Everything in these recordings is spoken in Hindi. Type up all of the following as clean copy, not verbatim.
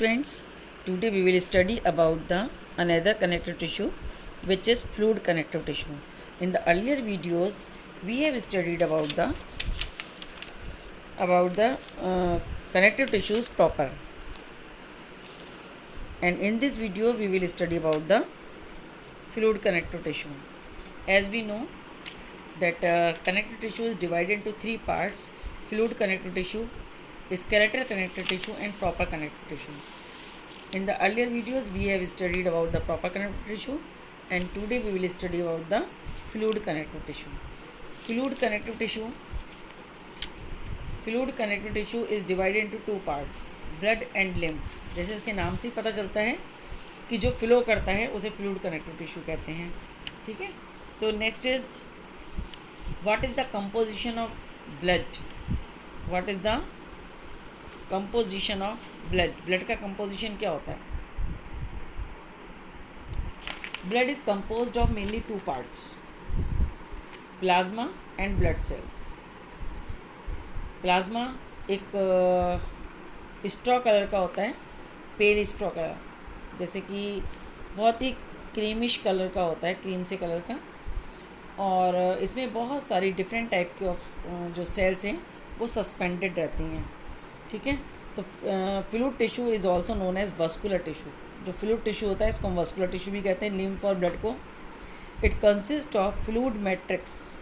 students, today we will study about the another connective tissue which is fluid connective tissue. In the earlier videos we have studied about the connective tissues proper, and in this video we will study about the fluid connective tissue. As we know that connective tissue is divided into three parts: fluid connective tissue, skeletal connective tissue and proper connective tissue. In the earlier videos we have studied about the proper connective tissue, and today we will study about the fluid connective tissue. Fluid connective tissue is divided into two parts: blood and lymph. जैसे इसके नाम से ही पता चलता है कि जो फ्लो करता है उसे फ्लूइड कनेक्टिव टिश्यू कहते हैं. ठीक है, तो next is what is the composition of blood. What is the composition of blood. Blood का कंपोजिशन क्या होता है? Blood is composed of mainly two parts: plasma and blood cells. Plasma एक स्ट्रॉ कलर का होता है, पेल स्ट्रॉ कलर, जैसे कि बहुत ही क्रीमिश कलर का होता है, क्रीम से कलर का, और इसमें बहुत सारी डिफरेंट टाइप के जो सेल्स हैं वो सस्पेंडेड रहती हैं. ठीक है, तो fluid tissue is also known as vascular tissue. जो फ्लूइड टिश्यू होता है इसको हम वस्कुलर टिश्यू भी कहते हैं, लिम्फ और ब्लड को. It consist of fluid matrix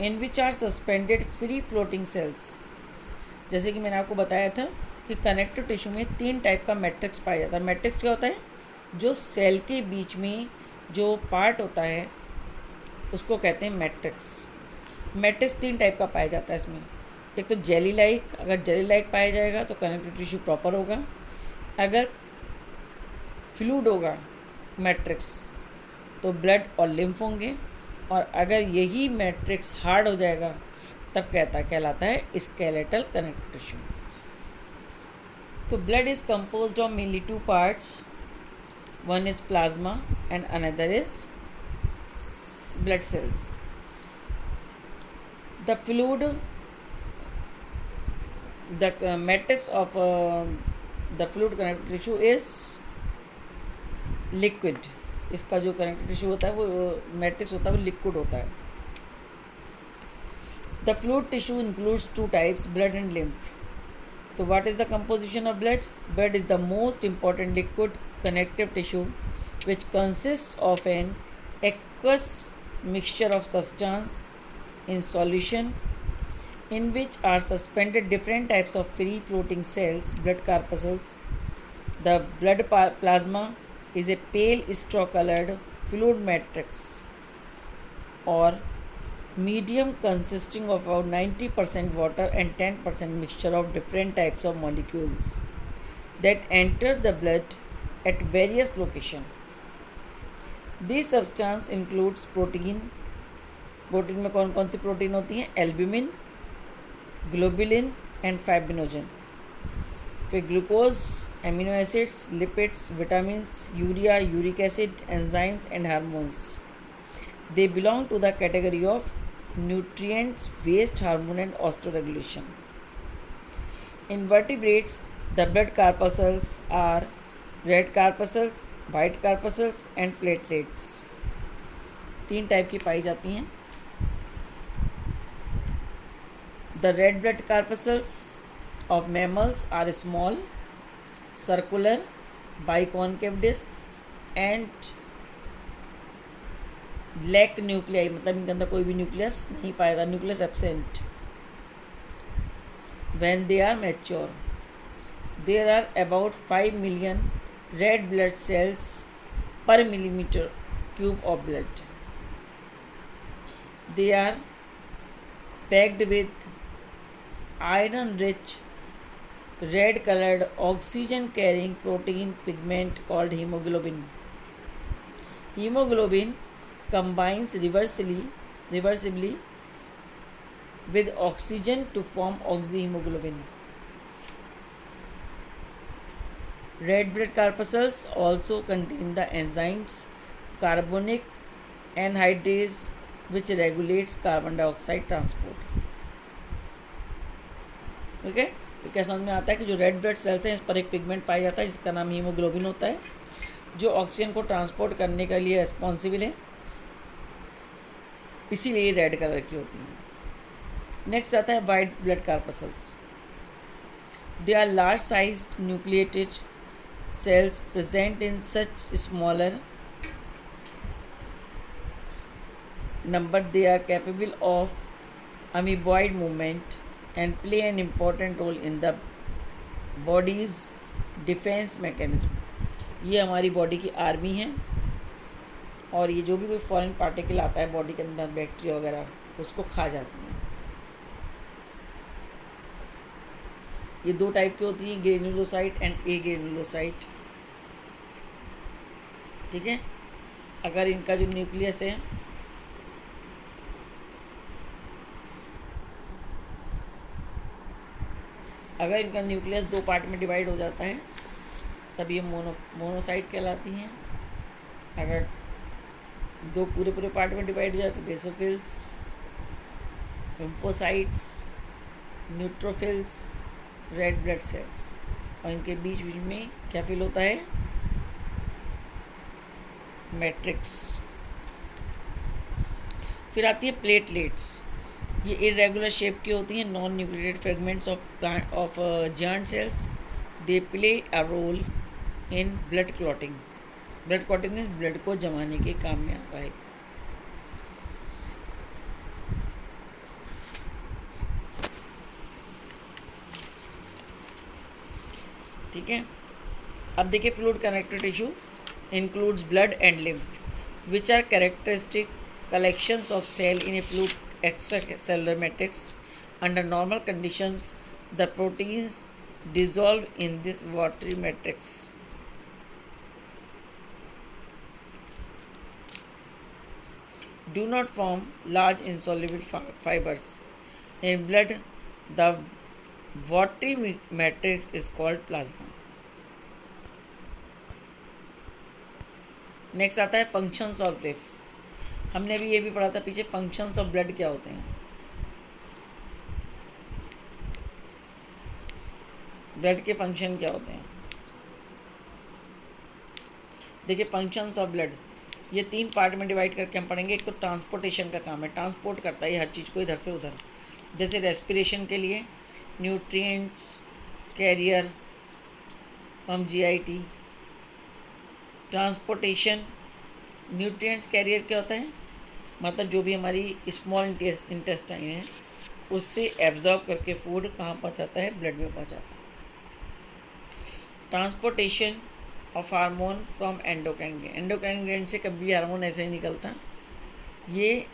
in which are suspended free floating cells. जैसे कि मैंने आपको बताया था कि कनेक्टिव टिश्यू में तीन टाइप का मैट्रिक्स पाया जाता है. मैट्रिक्स क्या होता है? जो सेल के बीच में जो पार्ट होता है उसको कहते हैं मैट्रिक्स. मैट्रिक्स तीन टाइप का पाया जाता है इसमें. एक तो जेली लाइक, अगर जेली लाइक पाया जाएगा तो कनेक्टिव टिश्यू प्रॉपर होगा. अगर फ्लूइड होगा मैट्रिक्स तो ब्लड और लिम्फ होंगे, और अगर यही मैट्रिक्स हार्ड हो जाएगा तब कहलाता है स्केलेटल कनेक्टिव टिश्यू. तो blood is composed of mainly two parts. One is plasma and another is blood cells. The fluid, the matrix of the fluid connective tissue is liquid. इसका जो कनेक्टिव टिश्यू होता है वो मैट्रिक्स होता है, वो लिक्विड होता है. The fluid tissue includes two types: blood and lymph. तो what is the composition of blood? Blood is the most important liquid connective tissue which consist of an aqueous mixture of substance in solution in which are suspended different types of free floating cells, blood corpuscles. The blood plasma is a pale straw colored fluid matrix or medium consisting of about 90% water and 10% mixture of different types of molecules that enter the blood at various locations. These substance includes protein. Protein में कौन कौन सी प्रोटीन होती हैं? Albumin, globulin and fibrinogen. फिर glucose, amino acids, lipids, vitamins, urea, uric acid, enzymes and hormones. They belong to the category of nutrients, waste, hormone and osmoregulation. In vertebrates the blood corpuscles are red corpuscles, white corpuscles and platelets. तीन टाइप की पाई जाती हैं. The red blood corpuscles of mammals are small, circular, biconcave disc and lack nuclei. मतलब इनके अंदर कोई भी न्यूक्लियस नहीं पाएगा, nucleus absent. When they are mature, there are about 5 million red blood cells per millimeter cube of blood. They are packed with iron-rich, red-colored, oxygen-carrying protein pigment called hemoglobin. Hemoglobin combines reversibly with oxygen to form oxyhemoglobin. Red blood corpuscles also contain the enzymes carbonic anhydrase, which regulates carbon dioxide transport. Okay, तो क्या समझ में आता है कि जो रेड ब्लड सेल्स हैं इस पर एक पिगमेंट पाया जाता है जिसका नाम हीमोग्लोबिन होता है, जो ऑक्सीजन को ट्रांसपोर्ट करने के लिए रेस्पॉन्सिबल है, इसीलिए रेड कलर की होती हैं। नेक्स्ट आता है white blood corpuscles. They are large sized nucleated cells present in such smaller number they are capable of amoeboid movement and play an important role in the body's defense mechanism। ये हमारी बॉडी की आर्मी है और ये जो भी कोई फॉरेन पार्टिकल आता है बॉडी के अंदर, बैक्टीरिया वगैरह, उसको खा जाती हैं। ये दो टाइप की होती हैं, ग्रेन्युलोसाइट एंड ए ग्रेन्युलोसाइट। ठीक है, अगर इनका जो न्यूक्लियस है अगर इनका न्यूक्लियस दो पार्ट में डिवाइड हो जाता है तब ये मोनोसाइट कहलाती हैं। अगर दो पूरे पूरे पार्ट में डिवाइड हो जाए तो basophils, lymphocytes, neutrophils, red blood cells, और इनके बीच बीच में क्या फिल होता है, मैट्रिक्स। फिर आती है प्लेटलेट्स। ये इरेगुलर शेप की होती हैं, non nucleated fragments of joint cells. They play a role in blood clotting. Blood clotting means blood को जमाने के काम में आता है। ठीक है, अब देखिए fluid connective tissue includes blood and lymph, which are characteristic collections of cell in a fluid extracellular matrix. Under normal conditions, the proteins dissolve in this watery matrix. Do not form large insoluble fibers. In blood, the watery matrix is called plasma. Next आता है फंक्शंस ऑफ ब्लड। हमने भी ये भी पढ़ा था पीछे, फंक्शंस ऑफ ब्लड क्या होते हैं। ब्लड के फंक्शन क्या होते हैं, देखिए फंक्शंस ऑफ ब्लड ये 3 पार्ट में डिवाइड करके हम पढ़ेंगे। एक तो ट्रांसपोर्टेशन का काम है, ट्रांसपोर्ट करता है हर चीज़ को इधर से उधर। जैसे रेस्पिरेशन के लिए nutrients carrier from GIT. Transportation nutrients carrier क्या होता है, मतलब जो भी हमारी स्मॉल इंटेस्टाइन है उससे एब्जॉर्ब करके फूड कहाँ पहुँचाता है, ब्लड में पहुँचाता है। Transportation of hormone from endocrine gland. Endocrine gland से कभी भी हार्मोन ऐसे ही निकलता, ये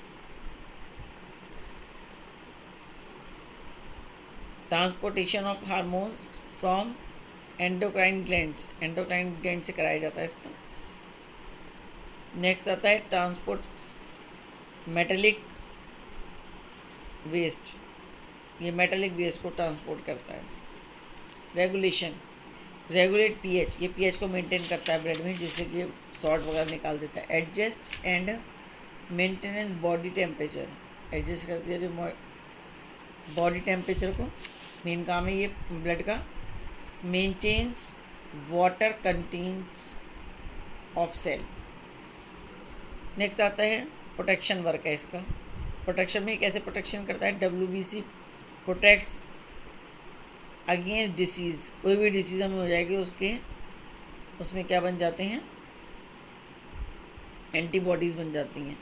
transportation of hormones from endocrine glands, endocrine gland से कराया जाता है इसका। नेक्स्ट आता है ट्रांसपोर्ट मेटेलिक वेस्ट, ये मेटेलिक वेस्ट को ट्रांसपोर्ट करता है। रेगुलेशन रेगुलेट पीएच, ये पीएच को मेंटेन करता है ब्लड में, जिससे कि सॉल्ट वगैरह निकाल देता है। Adjust and maintenance body temperature, adjust करती है बॉडी टेम्परेचर को, मेन काम है ये ब्लड का। Maintains water contents of cell. Next आता है प्रोटेक्शन वर्क है इसका। प्रोटेक्शन में कैसे प्रोटेक्शन करता है, WBC प्रोटेक्ट्स अगेंस्ट डिसीज़। कोई भी डिसीज़ हमें हो जाएगी उसमें क्या बन जाते हैं, एंटीबॉडीज़ बन जाती हैं।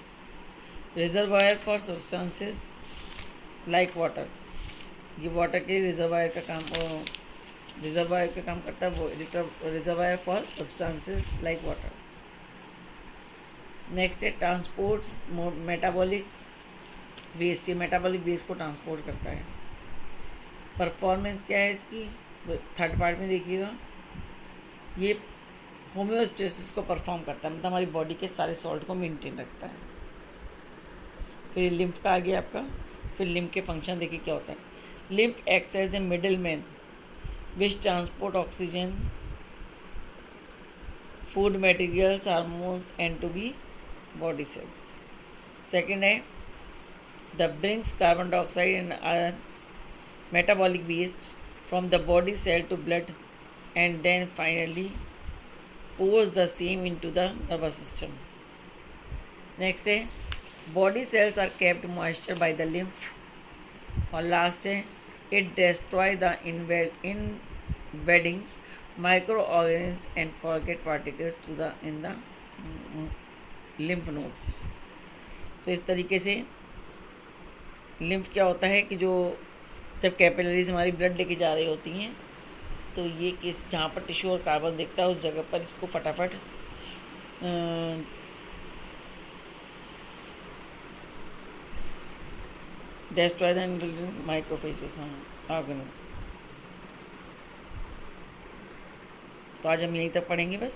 Reservoir for substances like water, ये वाटर के रिजर्वायर का काम करता है वो, reservoir for substances like water. Next है ट्रांसपोर्ट्स मेटाबॉलिक वेस्ट, ये मेटाबॉलिक वेस्ट को ट्रांसपोर्ट करता है। परफॉर्मेंस क्या है इसकी, थर्ड पार्ट में देखिएगा, ये होम्योस्टेसिस को परफॉर्म करता है, मतलब हमारी बॉडी के सारे सॉल्ट को मेंटेन रखता है। फिर लिम्फ का आ गया आपका। फिर लिम्फ के फंक्शन देखिए क्या होता है। Lymph acts as a middle man which transport oxygen, food materials, hormones and to be body cells. Second है the brings carbon dioxide and other metabolic waste from the body cell to blood and then finally pours the same into the nervous system. Next है body cells are kept moisture by the lymph. और लास्ट है it destroy the invading microorganisms and forget particles to the in the lymph nodes. तो इस तरीके से लिम्फ क्या होता है कि जो जब कैपिलरीज हमारी ब्लड लेके जा रही होती हैं तो ये किस जहाँ पर टिश्यू और कार्बन दिखता है उस जगह पर इसको फटाफट destroy the macrophages organism. तो आज हम यहीं तक पढ़ेंगे बस.